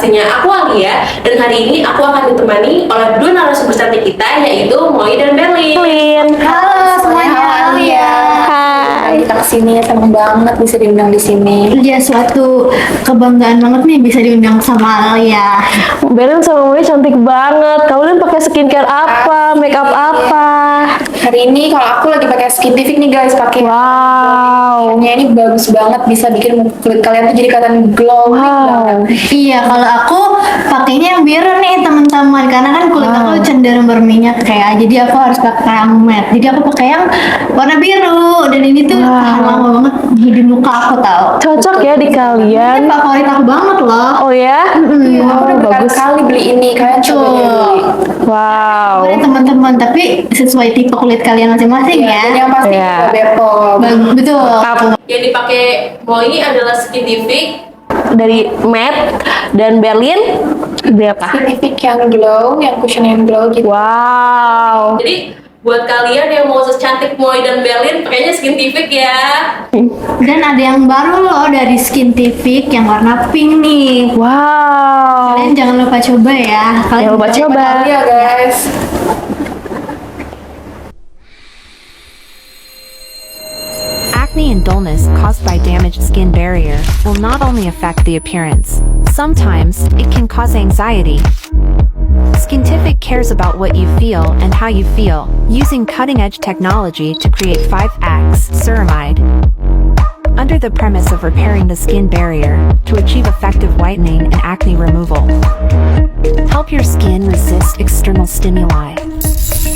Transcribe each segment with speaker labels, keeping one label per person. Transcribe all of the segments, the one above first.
Speaker 1: pastinya aku Alia, dan hari ini aku akan ditemani oleh dua narasumber cantik kita, yaitu Moi dan Berlin.
Speaker 2: Halo semuanya, Alia.
Speaker 3: Hai.
Speaker 2: Kita kesini seneng banget bisa diundang di sini.
Speaker 3: Ya suatu kebanggaan banget nih bisa diundang sama Alia.
Speaker 4: Berlin sama Moi cantik banget. Kalian pakai skincare apa? Makeup apa?
Speaker 2: Hari ini kalau aku lagi pakai Skintific nih guys, pakai
Speaker 4: Wow.
Speaker 2: ini bagus banget, bisa bikin kulit kalian tuh jadi kelihatan glowing
Speaker 4: Wow.
Speaker 2: banget.
Speaker 3: Iya, kalau aku pakainya yang biru nih teman-teman, karena kan kulit aku cenderung berminyak kayak, jadi aku harus pakai yang matte. Jadi aku pakai yang warna biru dan ini tuh tahan lama banget di muka aku tahu.
Speaker 4: Cocok ya di
Speaker 3: Ini
Speaker 4: kalian.
Speaker 3: favorit aku banget loh.
Speaker 4: Oh ya?
Speaker 2: Iya, aku udah
Speaker 4: bagus.
Speaker 2: berkali beli ini, kalian coba deh beli.
Speaker 4: Wow.
Speaker 3: Boleh teman-teman, tapi sesuai tipe kulit kalian masing-masing
Speaker 2: Iya,
Speaker 3: ya.
Speaker 2: dan yang pasti
Speaker 4: Iya.
Speaker 2: juga Bepom.
Speaker 3: Betul.
Speaker 1: Yang dipakai Moi adalah Skintific.
Speaker 4: Dari matte dan Berlin berapa?
Speaker 2: Skintific yang glow, yang cushion yang glow gitu.
Speaker 4: Wow.
Speaker 1: Jadi buat kalian yang mau secantik Moi dan Berlin, pakainya Skintific ya.
Speaker 3: Dan ada yang baru loh dari Skintific yang warna pink nih.
Speaker 4: Wow.
Speaker 3: Kalian jangan lupa coba ya.
Speaker 4: Jangan lupa coba.
Speaker 2: Iya guys.
Speaker 5: Acne and dullness caused by damaged skin barrier will not only affect the appearance, sometimes it can cause anxiety. Skintific cares about what you feel and how you feel, using cutting-edge technology to create 5-Acts ceramide. Under the premise of repairing the skin barrier to achieve effective whitening and acne removal. Help your skin resist external stimuli.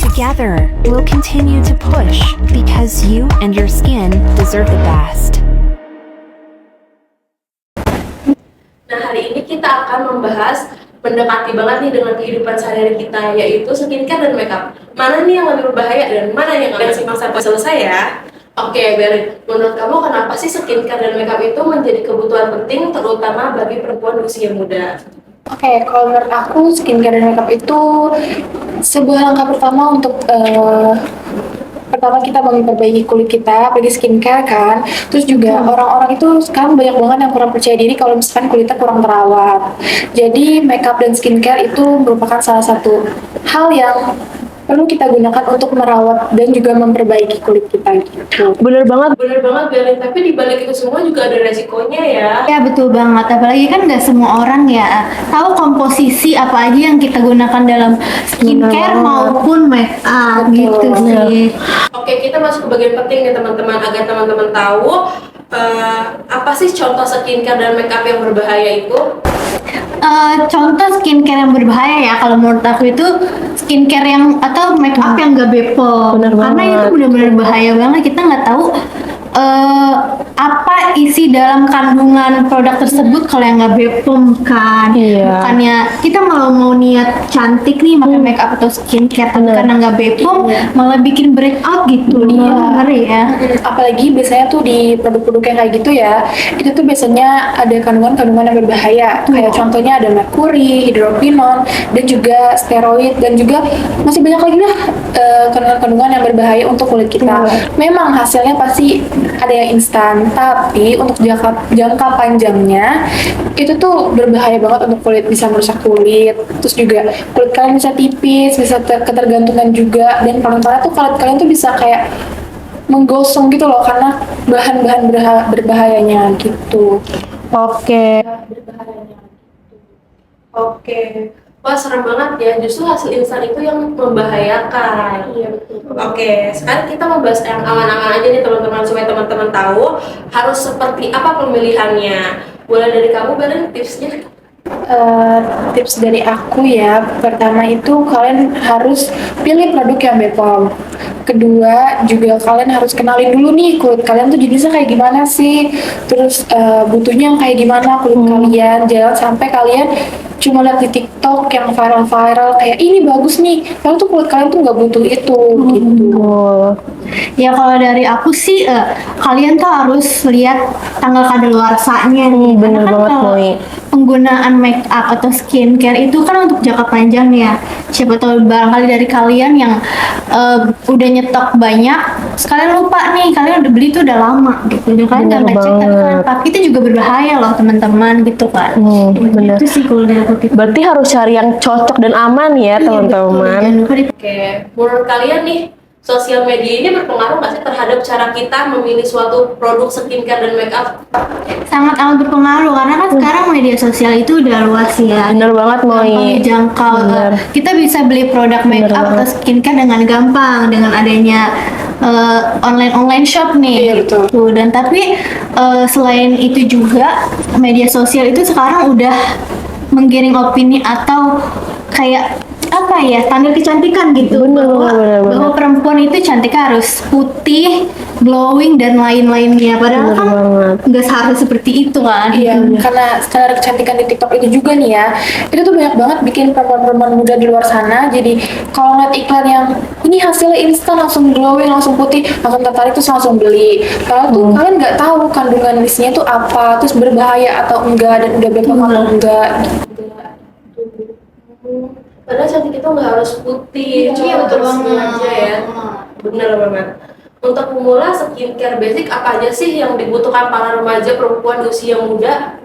Speaker 5: Together, we'll continue to push because you and your skin deserve the best.
Speaker 1: Nah, hari ini kita akan membahas mendekati banget nih dengan kehidupan sehari-hari kita, yaitu skincare dan makeup. Mana nih yang lebih berbahaya dan mana yang kalian simak sampai selesai ya? Oke, Berlin, menurut kamu kenapa sih skincare dan makeup itu menjadi kebutuhan penting terutama bagi perempuan usia muda?
Speaker 2: Oke, kalau menurut aku skincare dan makeup itu sebuah langkah pertama untuk pertama kita memperbaiki kulit kita, apalagi skincare kan. Terus juga orang-orang itu sekarang banyak banget yang kurang percaya diri kalau misalkan kulitnya kurang terawat. Jadi makeup dan skincare itu merupakan salah satu hal yang perlu kita gunakan untuk merawat dan juga memperbaiki kulit kita gitu.
Speaker 4: Bener banget.
Speaker 1: Bener banget, Berlin, tapi dibalik itu semua juga ada resikonya ya.
Speaker 3: Ya betul banget, apalagi kan nggak semua orang ya tahu komposisi apa aja yang kita gunakan dalam skincare maupun make up gitu sih.
Speaker 1: Oke, kita masuk ke bagian penting nih teman-teman, agar teman-teman tahu apa sih contoh skincare dan makeup yang berbahaya itu.
Speaker 3: Contoh skincare yang berbahaya ya kalau menurut aku itu skincare yang atau make up yang gak Bepom.
Speaker 4: Bener
Speaker 3: Karena
Speaker 4: banget.
Speaker 3: itu benar-benar bahaya banget, kita nggak tahu apa isi dalam kandungan produk tersebut kalau yang nggak Bepom kan.
Speaker 4: Iya.
Speaker 3: Bukannya kita mau niat cantik nih pakai make up atau skincare tapi karena nggak Bepom malah bikin breakout gitu. Ngeri ya.
Speaker 2: Apalagi biasanya tuh di produk-produk yang kayak gitu ya, itu tuh biasanya ada kandungan-kandungan yang berbahaya. Kayak contohnya ada merkuri, hidroquinon, dan juga steroid, dan juga masih banyak lagi lah kandungan-kandungan yang berbahaya untuk kulit kita. Memang hasilnya pasti ada yang instan, tapi untuk jangka panjangnya itu tuh berbahaya banget untuk kulit, bisa merusak kulit. Terus juga kulit kalian bisa tipis, bisa ketergantungan juga, dan paling parah tuh kulit kalian tuh bisa kayak menggosong gitu loh karena bahan-bahan berbahayanya gitu.
Speaker 4: Oke.
Speaker 1: Oke. Wah, serem banget ya, justru hasil instan itu yang membahayakan.
Speaker 2: Iya betul.
Speaker 1: Oke, sekarang kita membahas yang aman-aman aja nih teman-teman, supaya teman-teman tahu harus seperti apa pemilihannya. Boleh dari kamu, Berlin, tipsnya?
Speaker 2: Tips dari aku ya, pertama itu kalian harus pilih produk yang Bepom. Kedua juga kalian harus kenalin dulu nih kulit kalian tuh jenisnya kayak gimana sih, terus butuhnya yang kayak gimana kulit kalian. Jangan sampai kalian cuma lihat di TikTok yang viral-viral kayak ini bagus nih, padahal tuh kulit kalian tuh nggak butuh itu gitu.
Speaker 4: Oh,
Speaker 3: Ya kalau dari aku sih kalian tuh harus lihat tanggal kadaluarsanya nih.
Speaker 4: bener
Speaker 3: Karena kan
Speaker 4: banget,
Speaker 3: kalau
Speaker 4: Moi.
Speaker 3: penggunaan make up atau skincare itu kan untuk jangka panjang ya. Siapa tahu barangkali dari kalian yang udah nyetok banyak, sekalian lupa nih kalian udah beli tuh udah lama gitu. Dan kalian
Speaker 4: Bener
Speaker 3: nggak ngecek tapi
Speaker 4: banget.
Speaker 3: kalian pakai itu juga berbahaya loh teman-teman gitu kan.
Speaker 4: bener.
Speaker 3: Itu sih kalau dari aku tips.
Speaker 4: Berarti harus cari yang cocok dan aman ya,
Speaker 3: Iya,
Speaker 4: teman-teman.
Speaker 3: betul. Jangan lupa
Speaker 1: Oke, menurut kalian nih, sosial media ini berpengaruh nggak sih terhadap cara kita memilih suatu produk skincare dan makeup?
Speaker 3: sangat amat berpengaruh karena kan sekarang media sosial itu udah luas ya.
Speaker 4: Bener banget, Moi.
Speaker 3: Gampang dijangkau.
Speaker 4: Bener.
Speaker 3: Kita bisa beli produk make up atau skincare dengan gampang dengan adanya online shop nih.
Speaker 2: Iya, betul.
Speaker 3: Tuh, dan tapi selain itu juga media sosial itu sekarang udah menggiring opini atau kayak apa ya standar kecantikan gitu
Speaker 4: Bener,
Speaker 3: bahwa,
Speaker 4: bener, bener.
Speaker 3: bahwa perempuan itu cantiknya harus putih, glowing dan lain-lainnya. Padahal
Speaker 4: Bener
Speaker 3: kan
Speaker 4: banget.
Speaker 3: nggak seharusnya seperti itu kan.
Speaker 2: Iya, karena standar kecantikan di TikTok itu juga nih ya, itu tuh banyak banget bikin perempuan-perempuan muda di luar sana. Jadi kalau ngeliat iklan yang ini hasilnya instan, langsung glowing, langsung putih, langsung tertarik terus langsung beli. Padahal tuh kalian nggak tahu kandungan isinya tuh apa, terus berbahaya atau enggak, dan udah berapa atau enggak.
Speaker 1: Padahal cantik itu nggak harus putih,
Speaker 3: Iya,
Speaker 1: cuma
Speaker 3: betul
Speaker 1: harus
Speaker 3: banget.
Speaker 1: aja ya. Bener banget. Untuk pemula skincare basic apa aja sih yang dibutuhkan para remaja perempuan di usia muda?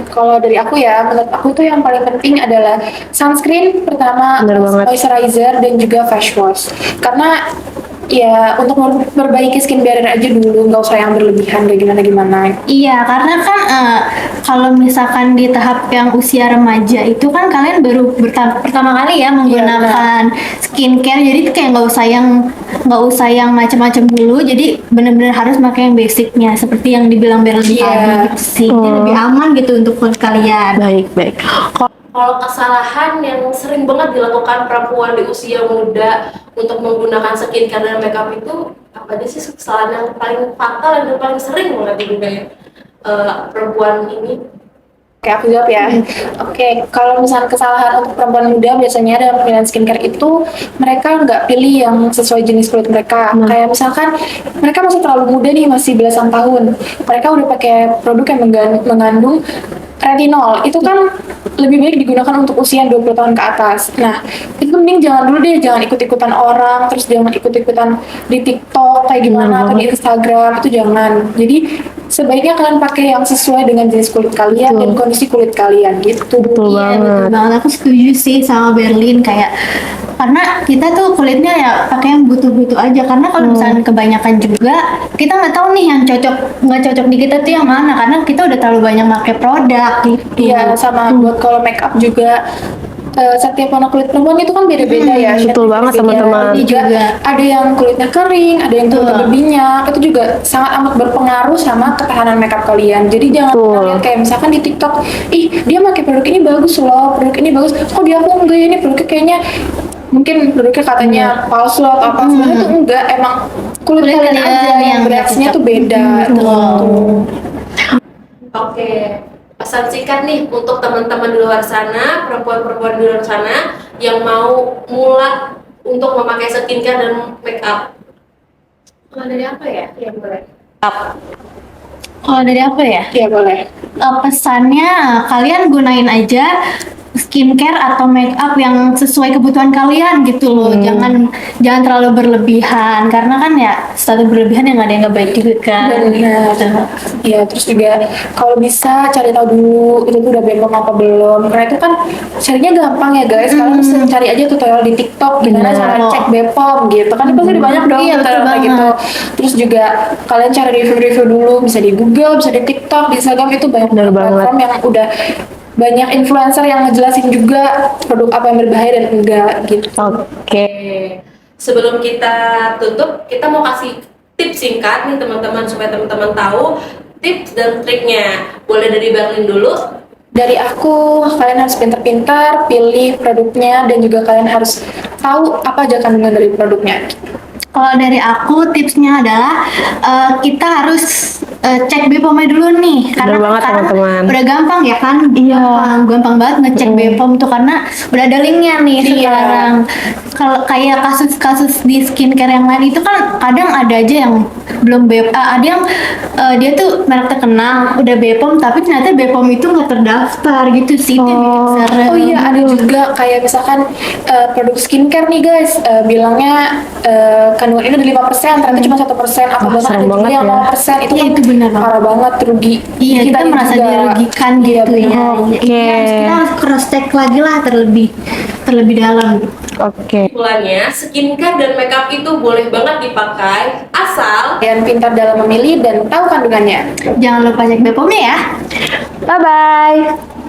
Speaker 2: Kalau dari aku ya, menurut aku tuh yang paling penting adalah sunscreen pertama,
Speaker 4: Bener banget.
Speaker 2: moisturizer dan juga face wash. Karena ya untuk memperbaiki skin barrier aja dulu, nggak usah yang berlebihan kayak gimana-gimana.
Speaker 3: Iya, karena kan kalau misalkan di tahap yang usia remaja itu kan kalian baru pertama kali ya menggunakan skincare, jadi kayak nggak usah yang macam-macam dulu. Jadi benar-benar harus pakai yang basicnya seperti yang dibilang Berlin
Speaker 2: Iya.
Speaker 3: tadi gitu sih. Jadi lebih aman gitu untuk kulit kalian.
Speaker 4: Baik.
Speaker 1: Kalau kesalahan yang sering banget dilakukan perempuan di usia muda untuk menggunakan skincare dan makeup itu apa aja sih kesalahan yang paling fatal dan paling sering banget digunakan perempuan ini?
Speaker 2: Oke, aku jawab ya. Oke, kalau misalnya kesalahan untuk perempuan muda biasanya dalam pemilihan skincare itu mereka nggak pilih yang sesuai jenis kulit mereka. Kayak misalkan mereka masih terlalu muda nih, masih belasan tahun. Mereka udah pakai produk yang mengandung retinol. Itu kan lebih baik digunakan untuk usia 20 tahun ke atas. Nah, itu mending jangan dulu deh, jangan ikut-ikutan orang, terus jangan ikut-ikutan di TikTok kayak gimana atau di Instagram, itu jangan. Jadi sebaiknya kalian pakai yang sesuai dengan jenis kulit kalian dan kondisi kulit kalian gitu.
Speaker 4: Betul
Speaker 3: Iya, betul
Speaker 4: banget.
Speaker 3: banget. Aku setuju sih sama Berlin kayak karena kita tuh kulitnya ya pakai yang butuh-butuh aja. Karena kalau misalnya kebanyakan juga kita nggak tahu nih yang nggak cocok di kita tuh yang mana, karena kita udah terlalu banyak pakai produk gitu.
Speaker 2: Iya, sama buat kalau make up juga setiap warna kulit perempuan itu kan beda-beda ya.
Speaker 4: betul
Speaker 2: shade-nya
Speaker 4: banget,
Speaker 2: beda-beda.
Speaker 4: teman-teman.
Speaker 2: Juga
Speaker 3: Juga.
Speaker 2: ada yang kulitnya kering, ada yang kulitnya
Speaker 3: Betul.
Speaker 2: berminyak. Itu juga sangat amat berpengaruh sama ketahanan makeup kalian. Jadi jangan
Speaker 4: Betul.
Speaker 2: lihat kayak misalkan di TikTok, ih dia pakai produk ini bagus loh, produk ini bagus. Kok dia aku enggak ya, ini produknya kayaknya mungkin produknya katanya palsu atau apa. Sebenarnya tuh enggak, emang kulit
Speaker 3: Kulit
Speaker 2: kalian
Speaker 3: kalian
Speaker 2: aja yang
Speaker 3: yang
Speaker 2: bereaksinya
Speaker 3: cocok.
Speaker 2: tuh beda. Gitu.
Speaker 1: Oke, pesan singkat nih untuk teman-teman di luar sana, perempuan-perempuan di luar sana yang mau mulai untuk memakai skincare dan make up. Kalau dari apa ya? Yang boleh.
Speaker 3: Kalau dari apa ya?
Speaker 2: Iya boleh.
Speaker 3: Pesannya kalian gunain aja skincare atau make up yang sesuai kebutuhan kalian gitu loh. Jangan terlalu berlebihan karena kan ya selalu berlebihan yang ada yang nggak baik juga kan.
Speaker 2: Benar. Iya, terus juga kalau bisa cari tahu dulu itu tuh udah BPOM apa belum. Karena itu kan carinya gampang ya guys. Kalian bisa cari aja tutorial di TikTok gimana cara cek BPOM gitu. Kan itu pasti banyak dong
Speaker 3: Iya, betul
Speaker 2: tutorial kayak gitu.
Speaker 3: banget.
Speaker 2: Terus juga kalian cari review-review dulu, bisa di Google, bisa di TikTok, di Instagram, itu banyak
Speaker 4: Benar
Speaker 2: platform yang udah banyak influencer yang ngejelasin juga produk apa yang berbahaya dan enggak gitu.
Speaker 4: Oke.
Speaker 1: Sebelum kita tutup, kita mau kasih tips singkat nih teman-teman supaya teman-teman tahu tips dan triknya. Boleh dari Berlin dulu.
Speaker 2: Dari aku, kalian harus pintar-pintar pilih produknya dan juga kalian harus tahu apa aja kandungan dari produknya.
Speaker 3: Kalau dari aku tipsnya adalah kita harus cek BPOM-nya dulu nih, karena
Speaker 4: Bener banget,
Speaker 3: sekarang
Speaker 4: teman-teman.
Speaker 3: udah gampang ya kan, gampang banget ngecek BPOM tuh karena udah ada linknya nih sekarang. Kalau kayak kasus-kasus di skincare yang lain itu kan kadang ada aja yang belum ada yang dia tuh merek terkenal udah BPOM tapi ternyata BPOM itu nggak terdaftar gitu sih, itu yang bikin serem.
Speaker 2: Oh iya, ada juga kayak misalkan produk skincare nih guys, bilangnya kandungan ini ada 5%, ternyata cuma 1%, atau bahkan ada
Speaker 4: serem
Speaker 2: juga
Speaker 4: banget
Speaker 2: yang
Speaker 4: ya.
Speaker 2: 0%, itu
Speaker 3: Iya,
Speaker 2: kan
Speaker 3: itu benar banget.
Speaker 2: parah banget, rugi.
Speaker 3: Iya, kita
Speaker 2: Kitanya
Speaker 3: merasa
Speaker 2: juga.
Speaker 3: dirugikan
Speaker 2: Iya,
Speaker 3: gitu ya.
Speaker 4: Oke.
Speaker 3: Kita harus cross check lagi lah terlebih dalam.
Speaker 4: Oke.
Speaker 1: Kesimpulannya, skincare dan makeup itu boleh banget dipakai asal
Speaker 2: Kalian pintar dalam memilih dan tahu kandungannya.
Speaker 3: Jangan lupa cek BPOM-nya ya.
Speaker 4: Bye bye.